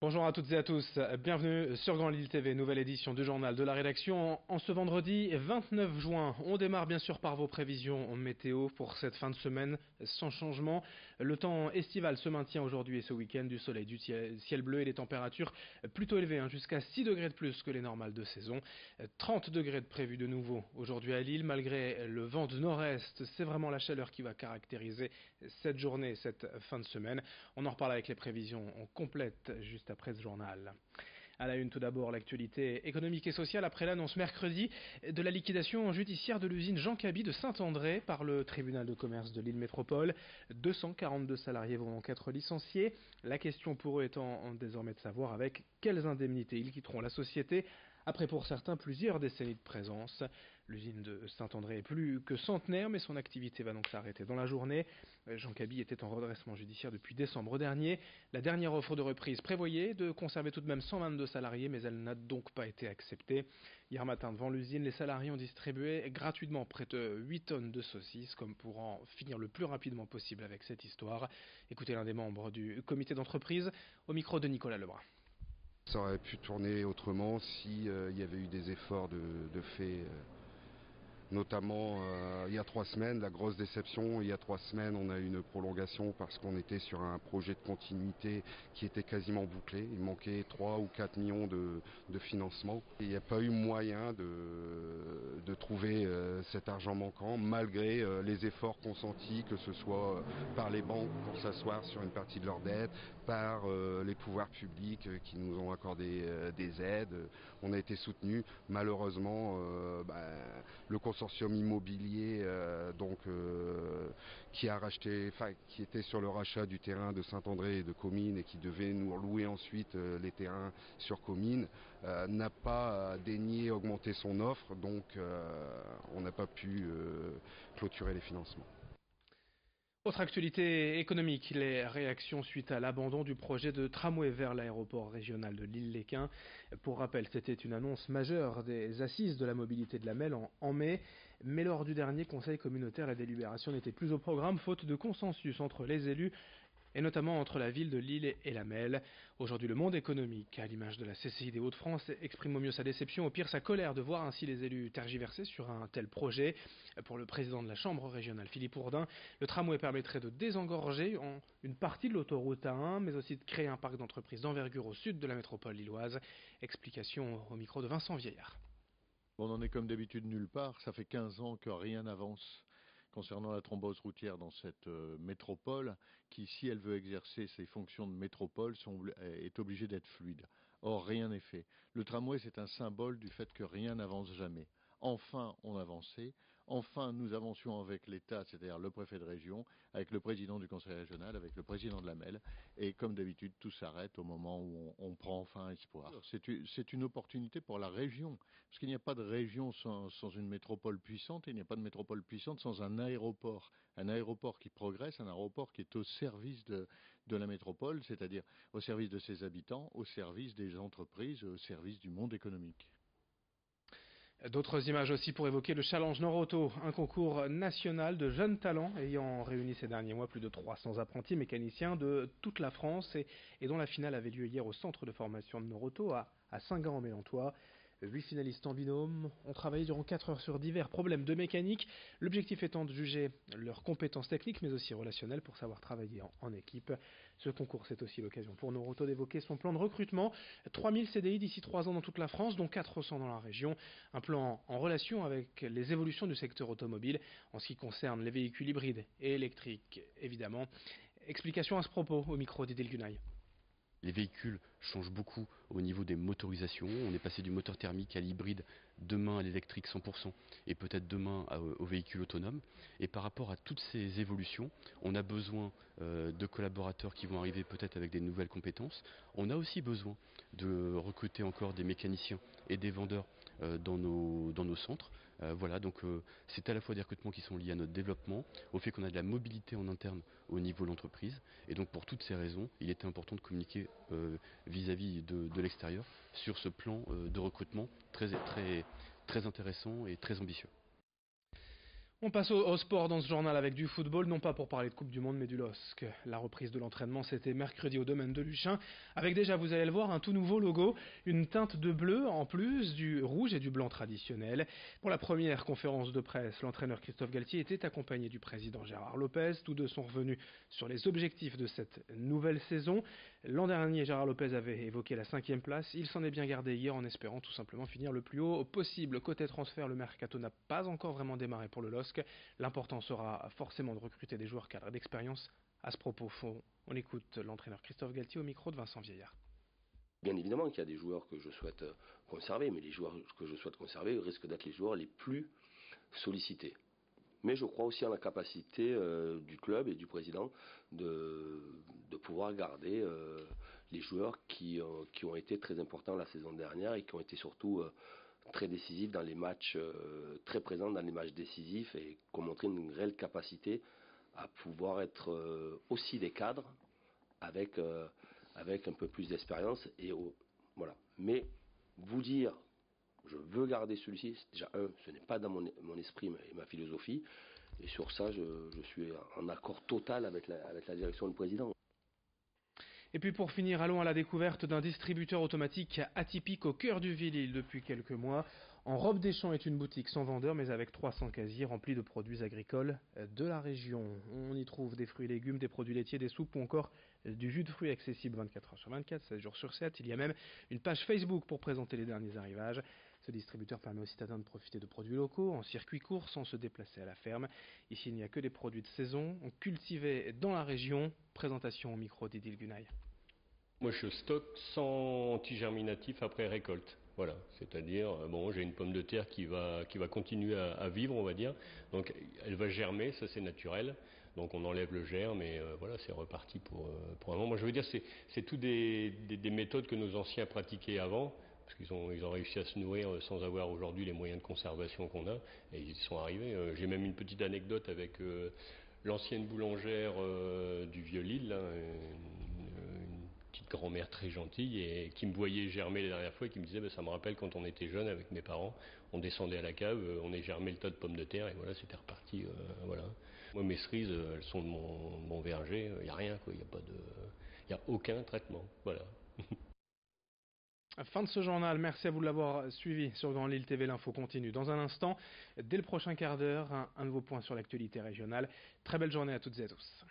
Bonjour à toutes et à tous, bienvenue sur Grand Lille TV, nouvelle édition du journal de la rédaction. En ce vendredi 29 juin, on démarre bien sûr par vos prévisions météo pour cette fin de semaine sans changement. Le temps estival se maintient aujourd'hui et ce week-end, du soleil, du ciel bleu et des températures plutôt élevées, jusqu'à 6 degrés de plus que les normales de saison. 30 degrés de prévu de nouveau aujourd'hui à Lille, malgré le vent de nord-est. C'est vraiment la chaleur qui va caractériser cette journée, cette fin de semaine. On en reparle avec les prévisions complètes juste après ce journal. À la une tout d'abord, l'actualité économique et sociale après l'annonce mercredi de la liquidation judiciaire de l'usine Jean Cabi de Saint-André par le tribunal de commerce de Lille Métropole. 242 salariés vont donc être licenciés. La question pour eux étant désormais de savoir avec quelles indemnités ils quitteront la société. Après pour certains plusieurs décennies de présence. L'usine de Saint-André est plus que centenaire, mais son activité va donc s'arrêter dans la journée. Jean Cabi était en redressement judiciaire depuis décembre dernier. La dernière offre de reprise prévoyait de conserver tout de même 122 salariés, mais elle n'a donc pas été acceptée. Hier matin, devant l'usine, les salariés ont distribué gratuitement près de 8 tonnes de saucisses, comme pour en finir le plus rapidement possible avec cette histoire. Écoutez l'un des membres du comité d'entreprise au micro de Nicolas Lebrun. Ça aurait pu tourner autrement si il y avait eu des efforts de fait. Notamment il y a 3 semaines, la grosse déception, il y a 3 semaines on a eu une prolongation parce qu'on était sur un projet de continuité qui était quasiment bouclé. Il manquait 3 ou 4 millions de financement. Et il n'y a pas eu moyen de trouver cet argent manquant malgré les efforts consentis, que ce soit par les banques pour s'asseoir sur une partie de leurs dettes, par les pouvoirs publics qui nous ont accordé des aides. On a été soutenus. Malheureusement, le consortium immobilier qui était sur le rachat du terrain de Saint-André et de Comines et qui devait nous louer ensuite les terrains sur Comines, n'a pas daigné augmenter son offre, donc on n'a pas pu clôturer les financements. Autre actualité économique, les réactions suite à l'abandon du projet de tramway vers l'aéroport régional de Lille-Léquin. Pour rappel, c'était une annonce majeure des assises de la mobilité de la MEL en mai, mais lors du dernier conseil communautaire, la délibération n'était plus au programme faute de consensus entre les élus et notamment entre la ville de Lille et la MEL. Aujourd'hui, le monde économique, à l'image de la CCI des Hauts-de-France, exprime au mieux sa déception, au pire sa colère de voir ainsi les élus tergiverser sur un tel projet. Pour le président de la Chambre régionale, Philippe Ourdin, le tramway permettrait de désengorger une partie de l'autoroute A1, mais aussi de créer un parc d'entreprises d'envergure au sud de la métropole lilloise. Explication au micro de Vincent Vieillard. On en est comme d'habitude nulle part. Ça fait 15 ans que rien n'avance concernant la thrombose routière dans cette métropole qui, si elle veut exercer ses fonctions de métropole, est obligée d'être fluide. Or, rien n'est fait. Le tramway, c'est un symbole du fait que rien n'avance jamais. Enfin, on avançait. Enfin, nous avancions avec l'État, c'est-à-dire le préfet de région, avec le président du conseil régional, avec le président de la MEL. Et comme d'habitude, tout s'arrête au moment où on prend enfin espoir. C'est une opportunité pour la région, parce qu'il n'y a pas de région sans une métropole puissante, et il n'y a pas de métropole puissante sans un aéroport. Un aéroport qui progresse, un aéroport qui est au service de la métropole, c'est-à-dire au service de ses habitants, au service des entreprises, au service du monde économique. D'autres images aussi pour évoquer le Challenge Nord-Auto, un concours national de jeunes talents ayant réuni ces derniers mois plus de 300 apprentis mécaniciens de toute la France et dont la finale avait lieu hier au centre de formation de Nord-Auto à Saint-Gand-en-Mélantois. 8 finalistes en binôme ont travaillé durant 4 heures sur divers problèmes de mécanique, l'objectif étant de juger leurs compétences techniques mais aussi relationnelles pour savoir travailler en équipe. Ce concours, c'est aussi l'occasion pour Nord-Auto d'évoquer son plan de recrutement. 3000 CDI d'ici 3 ans dans toute la France, dont 400 dans la région. Un plan en relation avec les évolutions du secteur automobile en ce qui concerne les véhicules hybrides et électriques, évidemment. Explication à ce propos au micro d'Idil Gunay. Les véhicules changent beaucoup au niveau des motorisations. On est passé du moteur thermique à l'hybride, demain à l'électrique 100% et peut-être demain au véhicule autonome. Et par rapport à toutes ces évolutions, on a besoin de collaborateurs qui vont arriver peut-être avec des nouvelles compétences. On a aussi besoin de recruter encore des mécaniciens et des vendeurs dans nos centres. Voilà, donc c'est à la fois des recrutements qui sont liés à notre développement, au fait qu'on a de la mobilité en interne au niveau de l'entreprise. Et donc pour toutes ces raisons, il était important de communiquer vis-à-vis de l'extérieur sur ce plan de recrutement très intéressant et très ambitieux. On passe au sport dans ce journal avec du football, non pas pour parler de Coupe du Monde, mais du LOSC. La reprise de l'entraînement, c'était mercredi au domaine de Luchin, avec déjà, vous allez le voir, un tout nouveau logo, une teinte de bleu en plus du rouge et du blanc traditionnel. Pour la première conférence de presse, l'entraîneur Christophe Galtier était accompagné du président Gérard Lopez. Tous deux sont revenus sur les objectifs de cette nouvelle saison. L'an dernier, Gérard Lopez avait évoqué la 5e place. Il s'en est bien gardé hier en espérant tout simplement finir le plus haut possible. Côté transfert, le mercato n'a pas encore vraiment démarré pour le LOSC. L'important sera forcément de recruter des joueurs cadres d'expérience. À ce propos, on écoute l'entraîneur Christophe Galtier au micro de Vincent Vieillard. Bien évidemment qu'il y a des joueurs que je souhaite conserver, mais les joueurs que je souhaite conserver risquent d'être les joueurs les plus sollicités. Mais je crois aussi en la capacité du club et du président de pouvoir garder les joueurs qui ont été très importants la saison dernière et qui ont été surtout très décisifs dans les matchs, très présents dans les matchs décisifs et qui ont montré une réelle capacité à pouvoir être aussi des cadres avec un peu plus d'expérience. Voilà. Mais vous dire, je veux garder celui-ci, déjà ce n'est pas dans mon esprit et ma philosophie. Et sur ça, je suis en accord total avec la direction du président. Et puis pour finir, allons à la découverte d'un distributeur automatique atypique au cœur du Villil depuis quelques mois. En Robe des Champs est une boutique sans vendeur mais avec 300 casiers remplis de produits agricoles de la région. On y trouve des fruits et légumes, des produits laitiers, des soupes ou encore du jus de fruits accessible 24 heures sur 24, 16 jours sur 7. Il y a même une page Facebook pour présenter les derniers arrivages. Ce distributeur permet aux citadins de profiter de produits locaux en circuit court sans se déplacer à la ferme. Ici, il n'y a que des produits de saison, cultivés dans la région. Présentation au micro d'Idil Gunay. Moi, je stocke sans antigerminatif après récolte. Voilà, c'est-à-dire, j'ai une pomme de terre qui va continuer à vivre, on va dire. Donc, elle va germer, ça c'est naturel. Donc, on enlève le germe et voilà, c'est reparti pour un moment. Moi, je veux dire, c'est tout des méthodes que nos anciens pratiquaient avant. Parce qu'ils ont réussi à se nourrir sans avoir aujourd'hui les moyens de conservation qu'on a, et ils y sont arrivés. J'ai même une petite anecdote avec l'ancienne boulangère du Vieux-Lille, une petite grand-mère très gentille, et qui me voyait germer la dernière fois, et qui me disait ça me rappelle quand on était jeune avec mes parents, on descendait à la cave, on germé le tas de pommes de terre, et voilà, c'était reparti. Voilà. Moi, mes cerises, elles sont de mon verger, il n'y a rien, quoi, il n'y a aucun traitement. Voilà. Fin de ce journal, merci à vous de l'avoir suivi sur Grand Lille TV. L'info continue dans un instant. Dès le prochain quart d'heure, un nouveau point sur l'actualité régionale. Très belle journée à toutes et à tous.